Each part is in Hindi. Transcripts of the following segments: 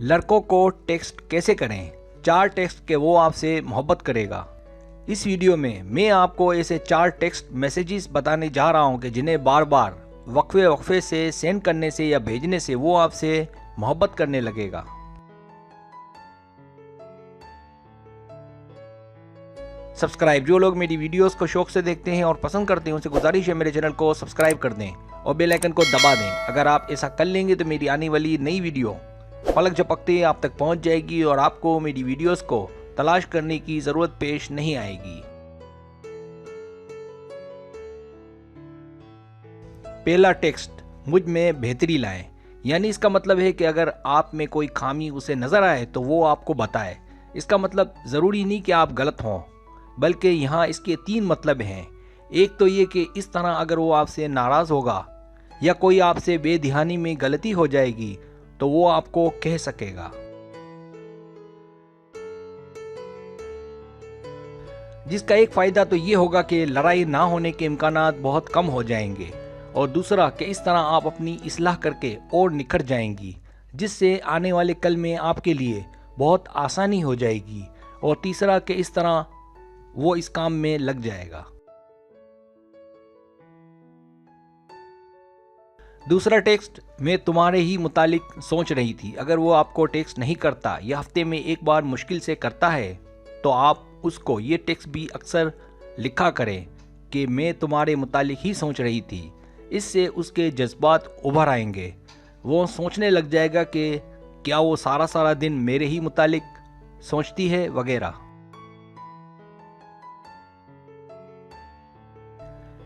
लड़कों को टेक्स्ट कैसे करें, 4 टेक्स्ट के वो आपसे मोहब्बत करेगा। इस वीडियो में मैं आपको ऐसे 4 टेक्स्ट मैसेजेस बताने जा रहा हूं कि जिन्हें बार बार वक्फे से सेंड करने से या भेजने से वो आपसे मोहब्बत करने लगेगा। सब्सक्राइब, जो लोग मेरी वीडियोस को शौक से देखते हैं और पसंद करते हैं उनसे गुजारिश है मेरे चैनल को सब्सक्राइब कर दें और बेल आइकन को दबा दें। अगर आप ऐसा कर लेंगे तो मेरी आने वाली नई वीडियो पलक झपकते आप तक पहुंच जाएगी और आपको मेरी वीडियोस को तलाश करने की जरूरत पेश नहीं आएगी। पहला टेक्स्ट, मुझ में बेहतरी लाएं। यानी इसका मतलब है कि अगर आप में कोई खामी उसे नजर आए तो वो आपको बताए। इसका मतलब जरूरी नहीं कि आप गलत हों, बल्कि यहाँ इसके 3 मतलब हैं। एक तो ये कि इस तरह अगर वो आपसे नाराज होगा या कोई आपसे बेध्यानी में गलती हो जाएगी तो वो आपको कह सकेगा। जिसका एक फायदा तो ये होगा कि लड़ाई ना होने के इम्कानात बहुत कम हो जाएंगे, और दूसरा कि इस तरह आप अपनी इस्लाह करके और निखर जाएंगी, जिससे आने वाले कल में आपके लिए बहुत आसानी हो जाएगी। और तीसरा कि इस तरह वो इस काम में लग जाएगा। दूसरा टेक्स्ट, मैं तुम्हारे ही मुतालिक सोच रही थी। अगर वो आपको टेक्स्ट नहीं करता या हफ्ते में एक बार मुश्किल से करता है तो आप उसको ये टेक्स्ट भी अक्सर लिखा करें कि मैं तुम्हारे मुतालिक ही सोच रही थी। इससे उसके जज्बात उभर आएंगे। वो सोचने लग जाएगा कि क्या वो सारा दिन मेरे ही मुतालिक सोचती है वगैरह।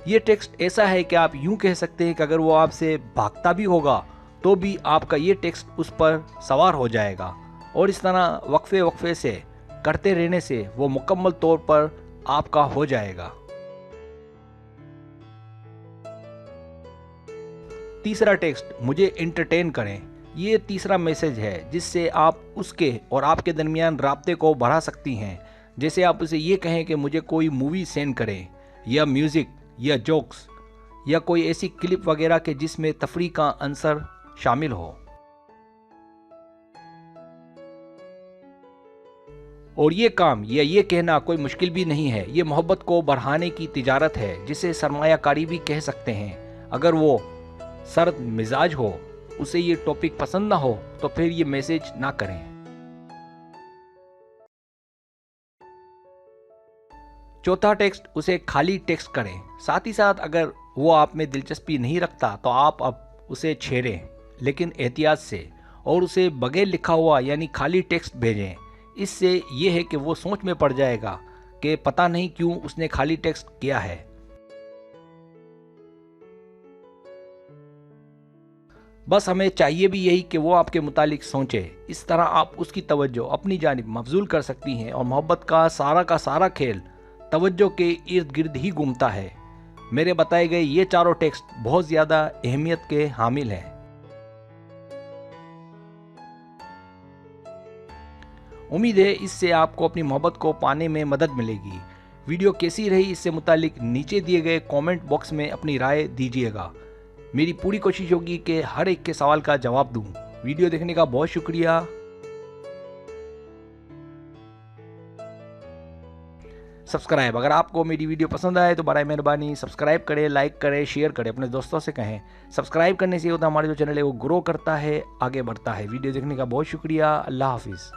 ये टेक्स्ट ऐसा है कि आप यूं कह सकते हैं कि अगर वो आपसे भागता भी होगा तो भी आपका ये टेक्स्ट उस पर सवार हो जाएगा, और इस तरह वक्फे से करते रहने से वो मुकम्मल तौर पर आपका हो जाएगा। तीसरा टेक्स्ट, मुझे एंटरटेन करें। ये तीसरा मैसेज है जिससे आप उसके और आपके दरमियान राब्ते को बढ़ा सकती हैं। जैसे आप उसे ये कहें कि मुझे कोई मूवी सेंड करें, या म्यूज़िक या जोक्स, या कोई ऐसी क्लिप वगैरह के जिसमें तफरीह का अंसर शामिल हो। और ये काम या ये कहना कोई मुश्किल भी नहीं है। ये मोहब्बत को बढ़ाने की तिजारत है, जिसे सरमायाकारी भी कह सकते हैं। अगर वो सर्द मिजाज हो, उसे ये टॉपिक पसंद ना हो तो फिर ये मैसेज ना करें। चौथा टेक्स्ट, उसे खाली टेक्स्ट करें। साथ ही साथ अगर वो आप में दिलचस्पी नहीं रखता तो आप अब उसे छेड़ें, लेकिन एहतियात से, और उसे बगैर लिखा हुआ यानी खाली टेक्स्ट भेजें। इससे ये है कि वो सोच में पड़ जाएगा कि पता नहीं क्यों उसने खाली टेक्स्ट किया है। बस हमें चाहिए भी यही कि वो आपके मुतालिक सोचे। इस तरह आप उसकी तवज्जो अपनी जानिब मबजूल कर सकती हैं, और मोहब्बत का सारा खेल तवज्जो के इर्द गिर्द ही घूमता है। मेरे बताए गए ये चारों टेक्स्ट बहुत ज़्यादा अहमियत के हामिल हैं। उम्मीद है इससे आपको अपनी मोहब्बत को पाने में मदद मिलेगी। वीडियो कैसी रही इससे मुतालिक नीचे दिए गए कमेंट बॉक्स में अपनी राय दीजिएगा। मेरी पूरी कोशिश होगी कि हर एक के सवाल का जवाब दूं। वीडियो देखने का बहुत शुक्रिया। सब्सक्राइब, अगर आपको मेरी वीडियो पसंद आए तो बराए मेहरबानी सब्सक्राइब करें, लाइक करें, शेयर करें, अपने दोस्तों से कहें। सब्सक्राइब करने से होता हमारा जो चैनल है वो ग्रो करता है, आगे बढ़ता है। वीडियो देखने का बहुत शुक्रिया। अल्लाह हाफिज़।